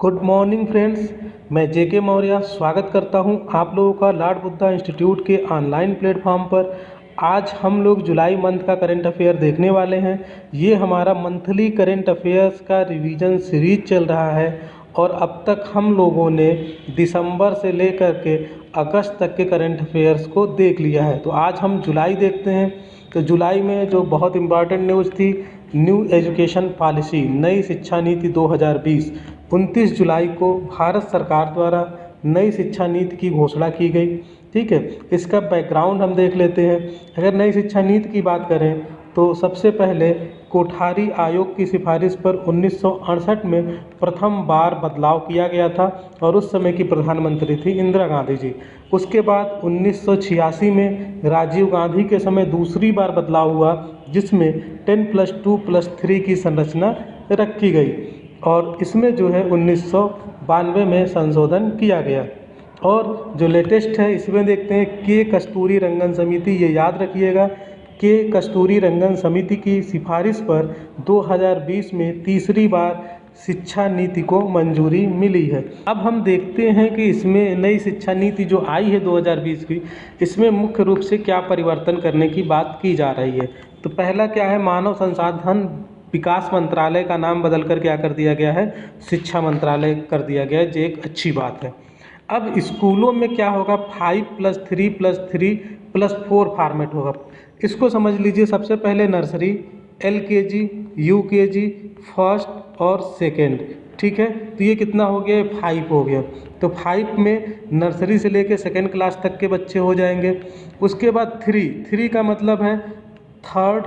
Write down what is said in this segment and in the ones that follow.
Good morning friends. मैं जेके मौर्य स्वागत करता हूं आप लोगों का लॉर्ड बुद्धा इंस्टीट्यूट के ऑनलाइन प्लेटफॉर्म पर। आज हम लोग जुलाई मंथ का करंट अफेयर देखने वाले हैं। ये हमारा मंथली करंट अफेयर्स का रिवीजन सीरीज चल रहा है और अब तक हम लोगों ने दिसंबर से लेकर के अगस्त तक के करंट अफेयर्स को देख लिया है। तो आज हम जुलाई देखते हैं। तो जुलाई में जो बहुत इम्पॉर्टेंट न्यूज़ थी, न्यू एजुकेशन पॉलिसी नई शिक्षा नीति 2020। 29 जुलाई को भारत सरकार द्वारा नई शिक्षा नीति की घोषणा की गई। ठीक है, इसका बैकग्राउंड हम देख लेते हैं। अगर नई शिक्षा नीति की बात करें तो सबसे पहले कोठारी आयोग की सिफारिश पर 1968 में प्रथम बार बदलाव किया गया था और उस समय की प्रधानमंत्री थी इंदिरा गांधी जी। उसके बाद 1986 में राजीव गांधी के समय दूसरी बार बदलाव हुआ, जिसमें 10+2+3 की संरचना रखी गई और इसमें जो है 1992 में संशोधन किया गया। और जो लेटेस्ट है इसमें देखते हैं के कस्तूरी रंगन समिति, ये याद रखिएगा, के कस्तूरी रंगन समिति की सिफारिश पर 2020 में तीसरी बार शिक्षा नीति को मंजूरी मिली है। अब हम देखते हैं कि इसमें नई शिक्षा नीति जो आई है 2020 की, इसमें मुख्य रूप से क्या परिवर्तन करने की बात की जा रही है। तो पहला क्या है, मानव संसाधन विकास मंत्रालय का नाम बदलकर क्या कर दिया गया है, शिक्षा मंत्रालय कर दिया गया है, जो एक अच्छी बात है। अब स्कूलों में क्या होगा, 5+3+3+4 फॉर्मेट होगा। इसको समझ लीजिए। सबसे पहले नर्सरी, LKG, UKG, फर्स्ट और सेकेंड। ठीक है, तो ये कितना हो गया, 5 हो गया। तो 5 में नर्सरी से लेके सेकेंड क्लास तक के बच्चे हो जाएंगे। उसके बाद 3 का मतलब है थर्ड,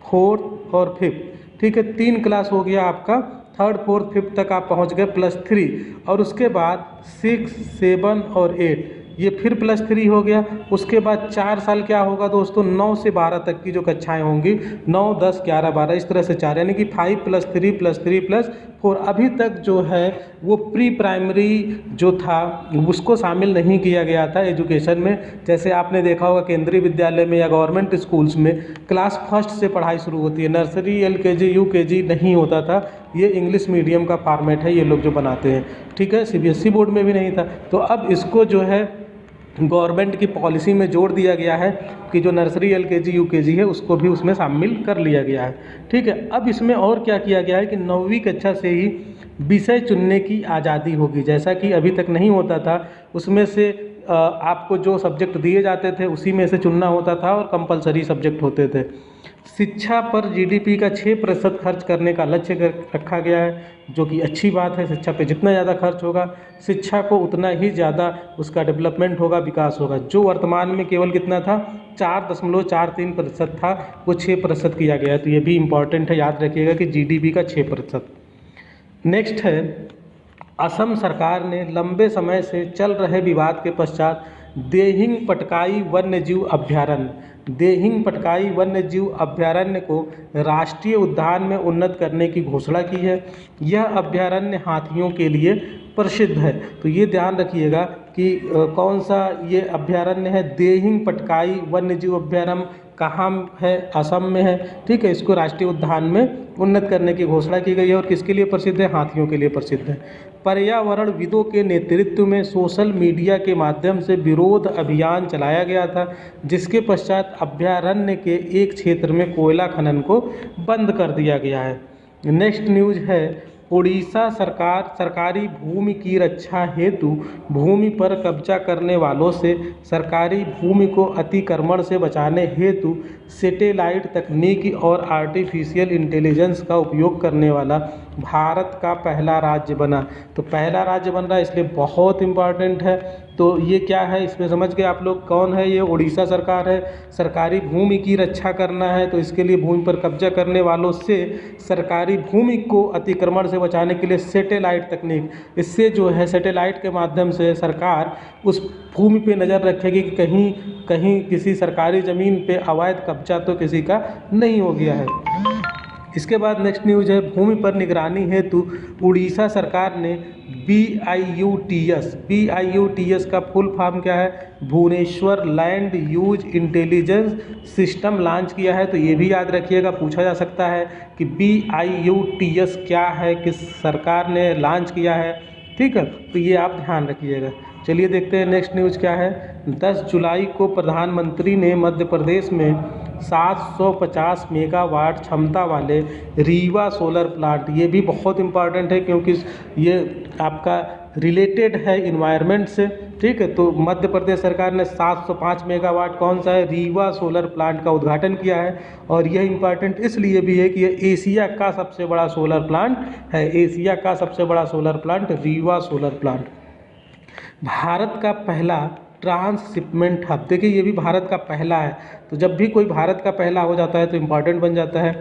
फोर्थ और फिफ्थ। ठीक है, 3 क्लास हो गया आपका, थर्ड फोर्थ फिफ्थ तक आप पहुंच गए, +3। और उसके बाद 6, 7 और 8, ये फिर +3 हो गया। उसके बाद 4 साल क्या होगा दोस्तों, 9 से 12 तक की जो कक्षाएं होंगी, 9, 10, 11, 12, इस तरह से 4, यानी कि 5+3+3+4। अभी तक जो है वो प्री प्राइमरी जो था उसको शामिल नहीं किया गया था एजुकेशन में। जैसे आपने देखा होगा केंद्रीय विद्यालय में या गवर्नमेंट स्कूल्स में क्लास फर्स्ट से पढ़ाई शुरू होती है, नर्सरी, LKG, UKG नहीं होता था। ये इंग्लिश मीडियम का फॉर्मेट है ये लोग जो बनाते हैं। ठीक है, CBSE बोर्ड में भी नहीं था। तो अब इसको जो है गवर्नमेंट की पॉलिसी में जोड़ दिया गया है कि जो नर्सरी, LKG, UKG है उसको भी उसमें शामिल कर लिया गया है। ठीक है, अब इसमें और क्या किया गया है कि 9वीं कक्षा से ही विषय चुनने की आज़ादी होगी, जैसा कि अभी तक नहीं होता था। उसमें से आपको जो सब्जेक्ट दिए जाते थे उसी में से चुनना होता था और कंपलसरी सब्जेक्ट होते थे। शिक्षा पर GDP का 6% खर्च करने का लक्ष्य रखा गया है, जो कि अच्छी बात है। शिक्षा पे जितना ज़्यादा खर्च होगा, शिक्षा को उतना ही ज़्यादा उसका डेवलपमेंट होगा, विकास होगा। जो वर्तमान में केवल कितना था, 4.43% था, वो 6% किया गया है। तो ये भी इम्पॉर्टेंट है, याद रखिएगा कि GDP का 6%। नेक्स्ट है, असम सरकार ने लंबे समय से चल रहे विवाद के पश्चात देहिंग पटकाई वन्यजीव अभ्यारण्य को राष्ट्रीय उद्यान में उन्नत करने की घोषणा की है। यह अभ्यारण्य हाथियों के लिए प्रसिद्ध है। तो ये ध्यान रखिएगा कि कौन सा ये अभ्यारण्य है, देहिंग पटकाई वन्यजीव अभ्यारण्य कहाँ है, असम में है। ठीक है, इसको राष्ट्रीय उद्यान में उन्नत करने की घोषणा की गई है। और किसके लिए प्रसिद्ध है, हाथियों के लिए प्रसिद्ध है। पर्यावरणविदों के नेतृत्व में सोशल मीडिया के माध्यम से विरोध अभियान चलाया गया था, जिसके पश्चात अभ्यारण्य के एक क्षेत्र में कोयला खनन को बंद कर दिया गया है। नेक्स्ट न्यूज़ है, उड़ीसा सरकार सरकारी भूमि की रक्षा हेतु भूमि पर कब्जा करने वालों से सरकारी भूमि को अतिक्रमण से बचाने हेतु सैटेलाइट तकनीकी और आर्टिफिशियल इंटेलिजेंस का उपयोग करने वाला भारत का पहला राज्य बना। तो पहला राज्य बन रहा है, इसलिए बहुत इम्पॉर्टेंट है। तो ये क्या है, इसमें समझ गए आप लोग कौन है, ये उड़ीसा सरकार है। सरकारी भूमि की रक्षा करना है तो इसके लिए भूमि पर कब्जा करने वालों से सरकारी भूमि को अतिक्रमण से बचाने के लिए सैटेलाइट तकनीक, इससे जो है सैटेलाइट के माध्यम से सरकार उस भूमि पे नज़र रखेगी कि कहीं कहीं किसी सरकारी ज़मीन पे अवैध कब्जा तो किसी का नहीं हो गया है। इसके बाद नेक्स्ट न्यूज़ है, भूमि पर निगरानी हेतु उड़ीसा सरकार ने BIUTS का फुल फॉर्म क्या है, Bhubaneswar land use intelligence system launch किया है। तो ये भी याद रखिएगा, पूछा जा सकता है कि BIUTS क्या है, किस सरकार ने लॉन्च किया है। ठीक है, तो ये आप ध्यान रखिएगा। चलिए देखते हैं नेक्स्ट न्यूज़ क्या है। 10 जुलाई को प्रधानमंत्री ने मध्य प्रदेश में 750 मेगावाट क्षमता वाले रीवा सोलर प्लांट, ये भी बहुत इम्पॉर्टेंट है क्योंकि ये आपका रिलेटेड है इन्वायरमेंट से, ठीक है। तो मध्य प्रदेश सरकार ने 705 मेगावाट कौन सा है, रीवा सोलर प्लांट का उद्घाटन किया है। और यह इम्पॉर्टेंट इसलिए भी है कि ये एशिया का सबसे बड़ा सोलर प्लांट है, एशिया का सबसे बड़ा solar plant Rewa solar plant. Bharat का पहला ट्रांसशिपमेंट हब, देखिए ये भी भारत का पहला है, तो जब भी कोई भारत का पहला हो जाता है तो इम्पॉर्टेंट बन जाता है।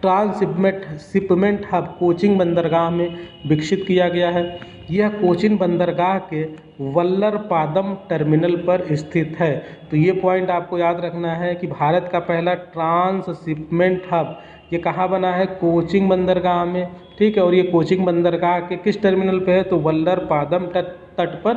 ट्रांसशिपमेंट हब कोचिन बंदरगाह में विकसित किया गया है। यह कोचिन बंदरगाह के वल्लरपादम टर्मिनल पर स्थित है। तो ये पॉइंट आपको याद रखना है कि भारत का पहला ट्रांसशिपमेंट हब ये कहाँ बना है, कोचिन बंदरगाह में, ठीक है। और ये कोचिन बंदरगाह के किस टर्मिनल पे है, तो वल्लरपादम तट पर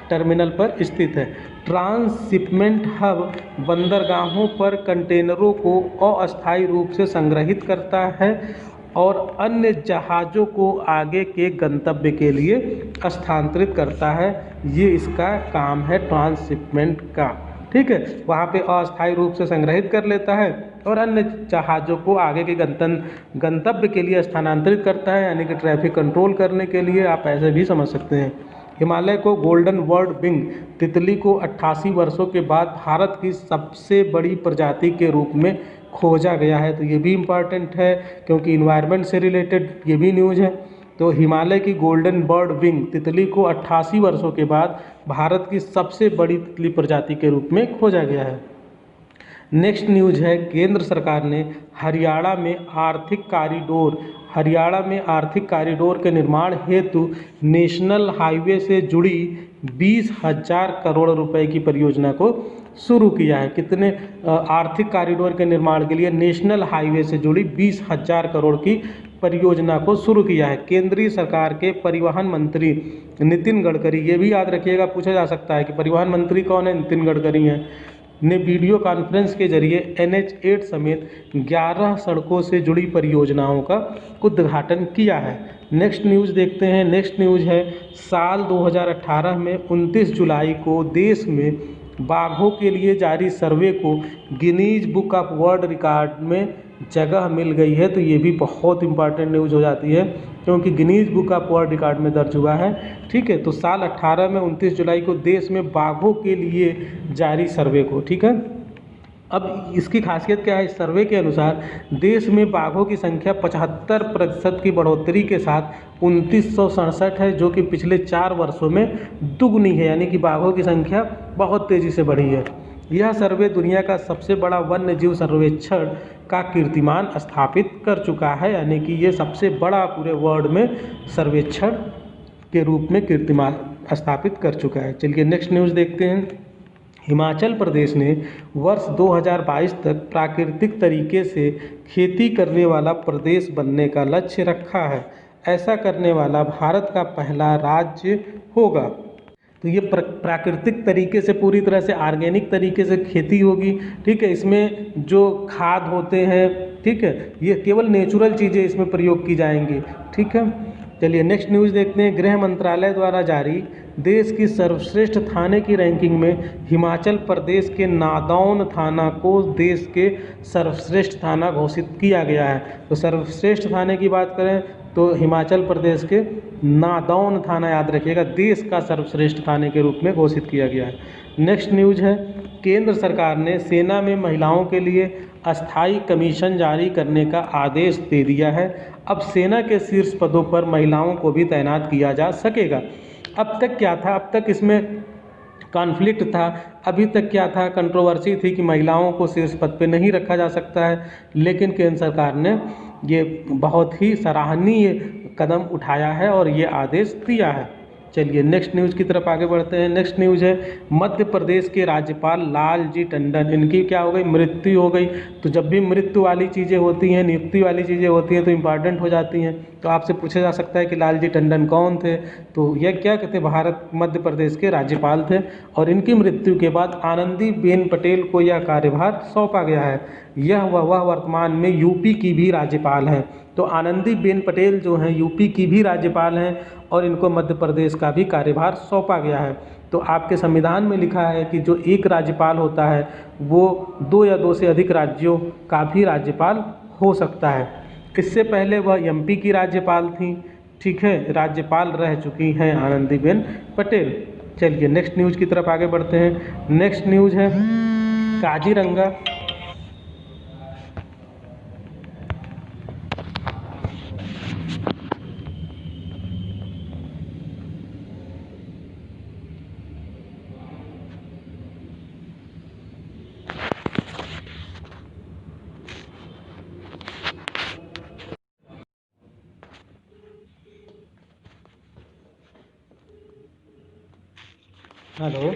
टर्मिनल पर स्थित है। ट्रांसशिपमेंट हब बंदरगाहों पर कंटेनरों को अस्थायी रूप से संग्रहित करता है और अन्य जहाज़ों को आगे के गंतव्य के लिए स्थानांतरित करता है। ये इसका काम है ट्रांसशिपमेंट का, ठीक है। वहाँ पे अस्थायी रूप से संग्रहित कर लेता है और अन्य जहाज़ों को आगे के गंतव्य के लिए स्थानांतरित करता है, यानी कि ट्रैफिक कंट्रोल करने के लिए, आप ऐसे भी समझ सकते हैं। हिमालय को गोल्डन वर्ड विंग तितली को 88 वर्षों के बाद भारत की सबसे बड़ी प्रजाति के रूप में खोजा गया है। तो ये भी इम्पॉर्टेंट है क्योंकि इन्वायरमेंट से रिलेटेड ये भी न्यूज़ है। तो हिमालय की गोल्डन बर्ड विंग तितली को 88 वर्षों के बाद भारत की सबसे बड़ी तितली प्रजाति के रूप में खोजा गया है। नेक्स्ट न्यूज़ है, केंद्र सरकार ने हरियाणा में आर्थिक कॉरिडोर के निर्माण हेतु नेशनल हाईवे से जुड़ी 20,000 करोड़ रुपए की परियोजना को शुरू किया है। कितने आर्थिक कॉरिडोर के निर्माण के लिए नेशनल हाईवे से जुड़ी 20,000 करोड़ की परियोजना को शुरू किया है। केंद्रीय सरकार के परिवहन मंत्री नितिन गडकरी, ये भी याद रखिएगा, पूछा जा सकता है कि परिवहन मंत्री कौन है, नितिन गडकरी हैं, ने वीडियो कॉन्फ्रेंस के जरिए NH8 समेत 11 सड़कों से जुड़ी परियोजनाओं का उद्घाटन किया है। नेक्स्ट न्यूज़ देखते हैं। नेक्स्ट न्यूज़ है, साल 2018 में 29 जुलाई को देश में बाघों के लिए जारी सर्वे को Guinness book of world record में जगह मिल गई है। तो ये भी बहुत इंपॉर्टेंट न्यूज़ हो जाती है क्योंकि Guinness book of world record में दर्ज हुआ है, ठीक है। तो साल 18 में 29 जुलाई को देश में बाघों के लिए जारी सर्वे को, ठीक है। अब इसकी खासियत क्या है, इस सर्वे के अनुसार देश में बाघों की संख्या 75% की बढ़ोतरी के साथ 2967 है, जो कि पिछले 4 वर्षों में दुगनी है, यानी कि बाघों की संख्या बहुत तेज़ी से बढ़ी है। यह सर्वे दुनिया का सबसे बड़ा वन्य जीव सर्वेक्षण का कीर्तिमान स्थापित कर चुका है, यानी कि ये सबसे बड़ा पूरे वर्ल्ड में सर्वेक्षण के रूप में कीर्तिमान स्थापित कर चुका है। चलिए नेक्स्ट न्यूज़ देखते हैं। हिमाचल प्रदेश ने वर्ष 2022 तक प्राकृतिक तरीके से खेती करने वाला प्रदेश बनने का लक्ष्य रखा है। ऐसा करने वाला भारत का पहला राज्य होगा। तो ये प्राकृतिक तरीके से, पूरी तरह से ऑर्गेनिक तरीके से खेती होगी, ठीक है। इसमें जो खाद होते हैं, ठीक है, ये केवल नेचुरल चीज़ें इसमें प्रयोग की जाएंगी, ठीक है। चलिए नेक्स्ट न्यूज़ देखते हैं। गृह मंत्रालय द्वारा जारी देश की सर्वश्रेष्ठ थाने की रैंकिंग में हिमाचल प्रदेश के नादौन थाना को देश के सर्वश्रेष्ठ थाना घोषित किया गया है। तो सर्वश्रेष्ठ थाने की बात करें तो हिमाचल प्रदेश के नादौन थाना, याद रखिएगा, देश का सर्वश्रेष्ठ थाने के रूप में घोषित किया गया है। नेक्स्ट न्यूज़ है, केंद्र सरकार ने सेना में महिलाओं के लिए अस्थायी कमीशन जारी करने का आदेश दे दिया है। अब सेना के शीर्ष पदों पर महिलाओं को भी तैनात किया जा सकेगा। अब तक क्या था, अब तक इसमें कॉन्फ्लिक्ट था, अभी तक क्या था, कंट्रोवर्सी थी कि महिलाओं को शीर्ष पद पे नहीं रखा जा सकता है, लेकिन केंद्र सरकार ने ये बहुत ही सराहनीय कदम उठाया है और ये आदेश दिया है। चलिए नेक्स्ट न्यूज़ की तरफ आगे बढ़ते हैं। नेक्स्ट न्यूज़ है, मध्य प्रदेश के राज्यपाल लालजी टंडन, इनकी क्या हो गई, मृत्यु हो गई। तो जब भी मृत्यु वाली चीज़ें होती हैं, नियुक्ति वाली चीज़ें होती हैं, तो इम्पॉर्टेंट हो जाती हैं। तो आपसे पूछा जा सकता है कि लालजी टंडन कौन थे, तो यह क्या कहते, भारत मध्य प्रदेश के राज्यपाल थे और इनकी मृत्यु के बाद आनंदीबेन पटेल को यह कार्यभार सौंपा गया है। वह वर्तमान में यूपी की भी राज्यपाल हैं। तो आनंदीबेन पटेल जो हैं यूपी की भी राज्यपाल हैं और इनको मध्य प्रदेश का भी कार्यभार सौंपा गया है। तो आपके संविधान में लिखा है कि जो एक राज्यपाल होता है वो 2 या 2 से अधिक राज्यों का भी राज्यपाल हो सकता है। इससे पहले वह एमपी की राज्यपाल थी, ठीक है, राज्यपाल रह चुकी हैं आनंदीबेन पटेल। चलिए नेक्स्ट न्यूज़ की तरफ आगे बढ़ते हैं। नेक्स्ट न्यूज़ है काजीरंगा। हेलो।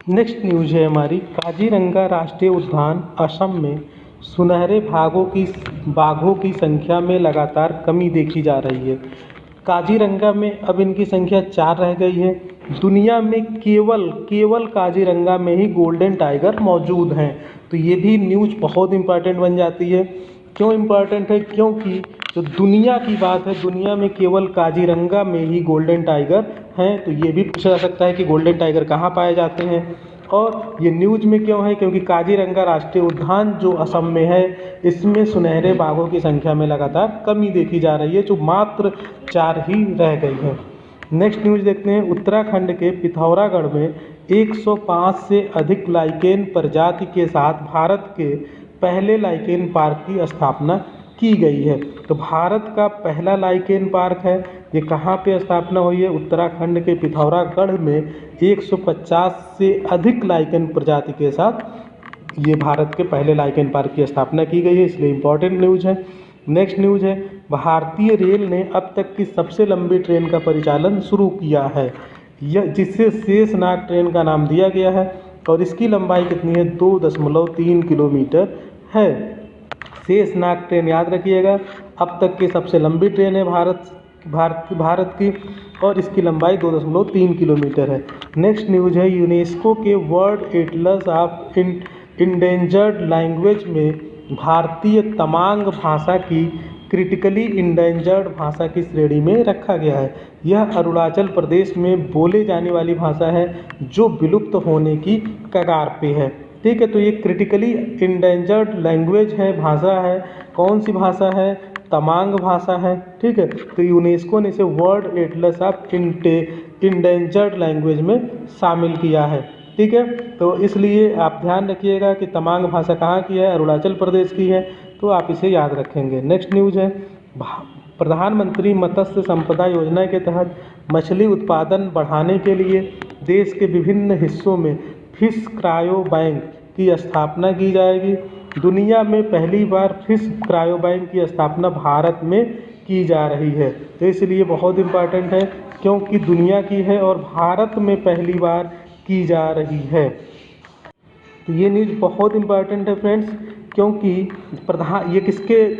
नेक्स्ट न्यूज़ है हमारी काजीरंगा राष्ट्रीय उद्यान असम में सुनहरे बाघों की संख्या में लगातार कमी देखी जा रही है। काजीरंगा में अब इनकी संख्या 4 रह गई है। दुनिया में केवल काजीरंगा में ही गोल्डन टाइगर मौजूद हैं। तो ये भी न्यूज़ बहुत इम्पॉर्टेंट बन जाती है। क्यों इम्पॉर्टेंट है? क्योंकि जो दुनिया की बात है, दुनिया में केवल काजीरंगा में ही गोल्डन टाइगर हैं। तो ये भी पूछा जा सकता है कि गोल्डन टाइगर कहाँ पाए जाते हैं और ये न्यूज़ में क्यों है? क्योंकि काजीरंगा राष्ट्रीय उद्यान जो असम में है, इसमें सुनहरे बाघों की संख्या में लगातार कमी देखी जा रही है, जो मात्र 4 ही रह गई है। नेक्स्ट न्यूज़ देखते हैं। उत्तराखंड के पिथौरागढ़ में 105 से अधिक लाइकेन प्रजाति के साथ भारत के पहले लाइकेन पार्क की स्थापना की गई है। तो भारत का पहला लाइकेन पार्क है, ये कहाँ पे स्थापना हुई है? उत्तराखंड के पिथौरागढ़ में 150 से अधिक लाइकेन प्रजाति के साथ ये भारत के पहले लाइकेन पार्क की स्थापना की गई है, इसलिए इम्पॉर्टेंट न्यूज़ है। नेक्स्ट न्यूज़ है भारतीय रेल ने अब तक की सबसे लंबी ट्रेन का परिचालन शुरू किया है, यह जिससे शेषनाग ट्रेन का नाम दिया गया है और इसकी लंबाई कितनी है? 2.3 किलोमीटर है। शेषनाग ट्रेन याद रखिएगा, अब तक की सबसे लंबी ट्रेन है भारत की और इसकी लंबाई 2.3 किलोमीटर है। नेक्स्ट न्यूज़ है यूनेस्को के world Atlas of endangered language में भारतीय तमांग भाषा की क्रिटिकली इंडेंजर्ड भाषा की श्रेणी में रखा गया है। यह अरुणाचल प्रदेश में बोले जाने वाली भाषा है जो विलुप्त होने की कगार पे है। ठीक है, तो ये क्रिटिकली इंडेंजर्ड लैंग्वेज है, भाषा है। कौन सी भाषा है? तमांग भाषा है। ठीक है, तो यूनेस्को ने इसे world Atlas of endangered language में शामिल किया है। ठीक है, तो इसलिए आप ध्यान रखिएगा कि तमांग भाषा कहाँ की है? अरुणाचल प्रदेश की है, तो आप इसे याद रखेंगे। नेक्स्ट न्यूज़ है प्रधानमंत्री मत्स्य संपदा योजना के तहत मछली उत्पादन बढ़ाने के लिए देश के विभिन्न हिस्सों में फिश क्रायो बैंक की स्थापना की जाएगी। दुनिया में पहली बार फिश क्रायो बैंक की स्थापना भारत में की जा रही है। तो इसलिए बहुत इम्पॉर्टेंट है क्योंकि दुनिया की है और भारत में पहली बार की जा रही है। तो ये न्यूज़ बहुत इम्पॉर्टेंट है फ्रेंड्स, क्योंकि ये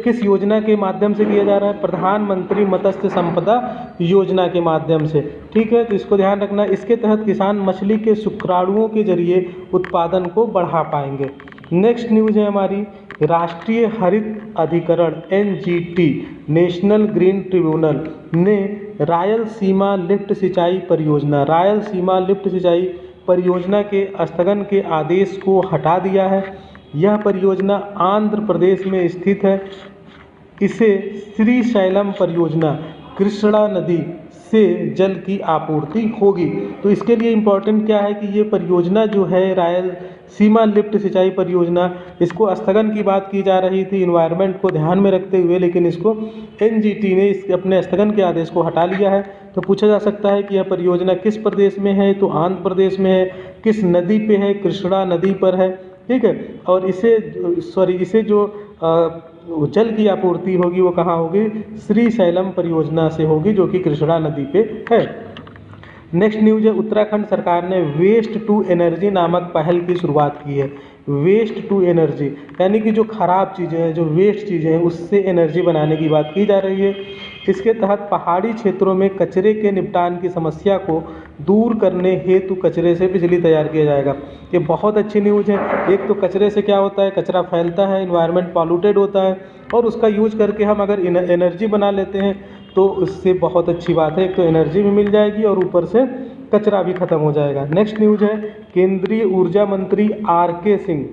किस योजना के माध्यम से किया जा रहा है? प्रधानमंत्री मत्स्य संपदा योजना के माध्यम से। ठीक है, तो इसको ध्यान रखना। इसके तहत किसान मछली के शुक्राणुओं के जरिए उत्पादन को बढ़ा पाएंगे। नेक्स्ट न्यूज़ है हमारी राष्ट्रीय हरित अधिकरण NGT नेशनल ग्रीन ट्रिब्यूनल ने रायलसीमा लिफ्ट सिंचाई परियोजना के स्थगन के आदेश को हटा दिया है। यह परियोजना आंध्र प्रदेश में स्थित है। इसे श्रीशैलम परियोजना कृष्णा नदी से जल की आपूर्ति होगी। तो इसके लिए इम्पोर्टेंट क्या है कि ये परियोजना जो है रायलसीमा लिफ्ट सिंचाई परियोजना, इसको स्थगन की बात की जा रही थी इन्वायरमेंट को ध्यान में रखते हुए, लेकिन इसको NGT ने अपने स्थगन के आदेश को हटा लिया है। तो पूछा जा सकता है कि यह परियोजना किस प्रदेश में है? तो आंध्र प्रदेश में है। किस नदी पे है? कृष्णा नदी पर है। ठीक है, और इसे जो जल की आपूर्ति होगी वो कहाँ होगी? श्रीशैलम परियोजना से होगी, जो कि कृष्णा नदी पे है। नेक्स्ट न्यूज़ है उत्तराखंड सरकार ने वेस्ट टू एनर्जी नामक पहल की शुरुआत की है। वेस्ट टू एनर्जी यानी कि जो खराब चीज़ें हैं, जो वेस्ट चीज़ें हैं, उससे एनर्जी बनाने की बात की जा रही है। इसके तहत पहाड़ी क्षेत्रों में कचरे के निपटान की समस्या को दूर करने हेतु कचरे से बिजली तैयार किया जाएगा। ये बहुत अच्छी न्यूज़ है। एक तो कचरे से क्या होता है, कचरा फैलता है, इन्वायरमेंट पॉल्यूटेड होता है, और उसका यूज करके हम अगर एनर्जी बना लेते हैं तो उससे बहुत अच्छी बात है। एक तो एनर्जी भी मिल जाएगी और ऊपर से कचरा भी खत्म हो जाएगा। नेक्स्ट न्यूज़ है, केंद्रीय ऊर्जा मंत्री आर.के. सिंह,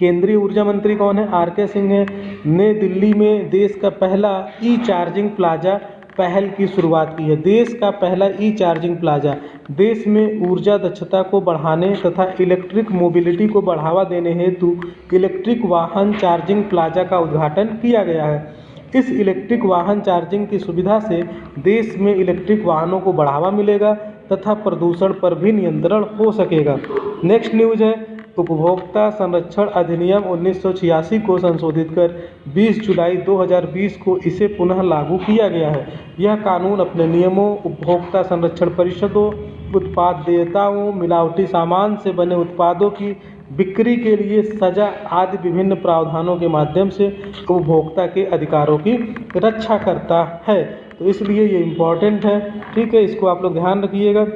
केंद्रीय ऊर्जा मंत्री कौन है, आर.के. सिंह है, ने दिल्ली में देश का पहला ई चार्जिंग प्लाजा पहल की शुरुआत की है। देश का पहला ई चार्जिंग प्लाजा देश में ऊर्जा दक्षता को बढ़ाने तथा इलेक्ट्रिक मोबिलिटी को बढ़ावा देने हेतु इलेक्ट्रिक वाहन चार्जिंग प्लाजा का उद्घाटन किया गया है। इस इलेक्ट्रिक वाहन चार्जिंग की सुविधा से देश में इलेक्ट्रिक वाहनों को बढ़ावा मिलेगा तथा प्रदूषण पर भी नियंत्रण हो सकेगा। नेक्स्ट न्यूज़ है, उपभोक्ता संरक्षण अधिनियम 1986 को संशोधित कर 20 जुलाई 2020 को इसे पुनः लागू किया गया है। यह कानून अपने नियमों, उपभोक्ता संरक्षण परिषदों, उत्पाद देयताओं, मिलावटी सामान से बने उत्पादों की बिक्री के लिए सजा आदि विभिन्न प्रावधानों के माध्यम से उपभोक्ता के अधिकारों की रक्षा करता है। तो इसलिए ये इम्पॉर्टेंट है, ठीक है, इसको आप लोग ध्यान रखिएगा।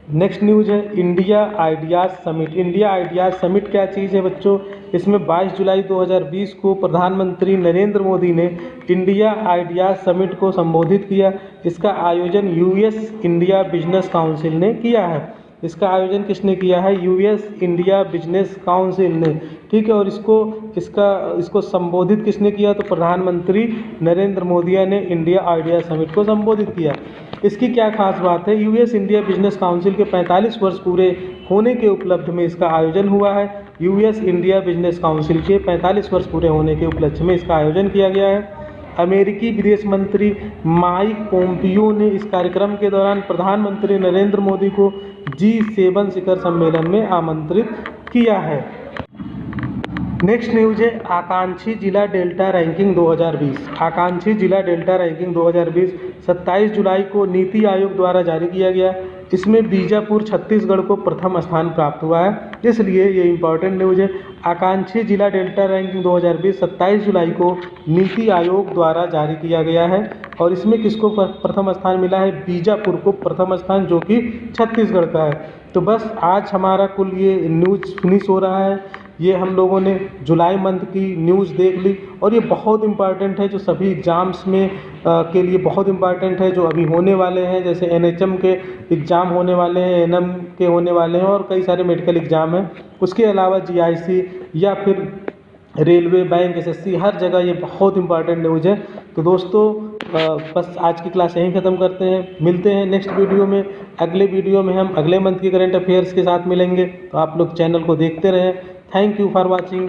नेक्स्ट न्यूज़ है, India ideas summit. India ideas summit क्या चीज़ है बच्चों, इसमें 22 जुलाई 2020 को प्रधानमंत्री नरेंद्र मोदी ने इंडिया आइडियाज़ समिट को संबोधित किया। इसका आयोजन यूएस इंडिया बिजनेस काउंसिल ने किया है। इसका आयोजन किसने किया है, यूएस इंडिया बिजनेस काउंसिल ने, ठीक है। और इसको संबोधित किसने किया, तो प्रधानमंत्री नरेंद्र मोदी ने इंडिया आइडिया समिट को संबोधित किया। इसकी क्या खास बात है, यूएस इंडिया बिजनेस काउंसिल के 45 वर्ष पूरे होने के उपलक्ष्य में इसका आयोजन हुआ है। यूएस इंडिया बिजनेस काउंसिल के 45 वर्ष पूरे होने के उपलक्ष्य में इसका आयोजन किया गया है। अमेरिकी विदेश मंत्री माइक पोम्पियो ने इस कार्यक्रम के दौरान प्रधानमंत्री नरेंद्र मोदी को G7 शिखर सम्मेलन में आमंत्रित किया है। नेक्स्ट न्यूज़ है, आकांक्षी जिला डेल्टा रैंकिंग 2020। आकांक्षी जिला डेल्टा रैंकिंग 2020 27 जुलाई को नीति आयोग द्वारा जारी किया गया। इसमें बीजापुर छत्तीसगढ़ को प्रथम स्थान प्राप्त हुआ है, इसलिए ये इम्पॉर्टेंट न्यूज़ है। आकांक्षी जिला डेल्टा रैंकिंग 2020 27 जुलाई को नीति आयोग द्वारा जारी किया गया है और इसमें किसको प्रथम स्थान मिला है, बीजापुर को प्रथम स्थान, जो कि छत्तीसगढ़ का है। तो बस आज हमारा कुल ये न्यूज़ फिनिश हो रहा है। ये हम लोगों ने जुलाई मंथ की न्यूज़ देख ली और ये बहुत इम्पॉर्टेंट है, जो सभी एग्ज़ाम्स में के लिए बहुत इम्पॉर्टेंट है, जो अभी होने वाले हैं। जैसे NHM के एग्ज़ाम होने वाले हैं, NM के होने वाले हैं और कई सारे मेडिकल एग्ज़ाम हैं। उसके अलावा GIC या फिर रेलवे, बैंक, SSC, हर जगह ये बहुत इम्पॉर्टेंट न्यूज़ है। तो दोस्तों बस आज की क्लास यहीं ख़त्म करते हैं, मिलते हैं नेक्स्ट वीडियो में। अगले वीडियो में हम अगले मंथ के करंट अफेयर्स के साथ मिलेंगे, तो आप लोग चैनल को देखते रहें। Thank you for watching.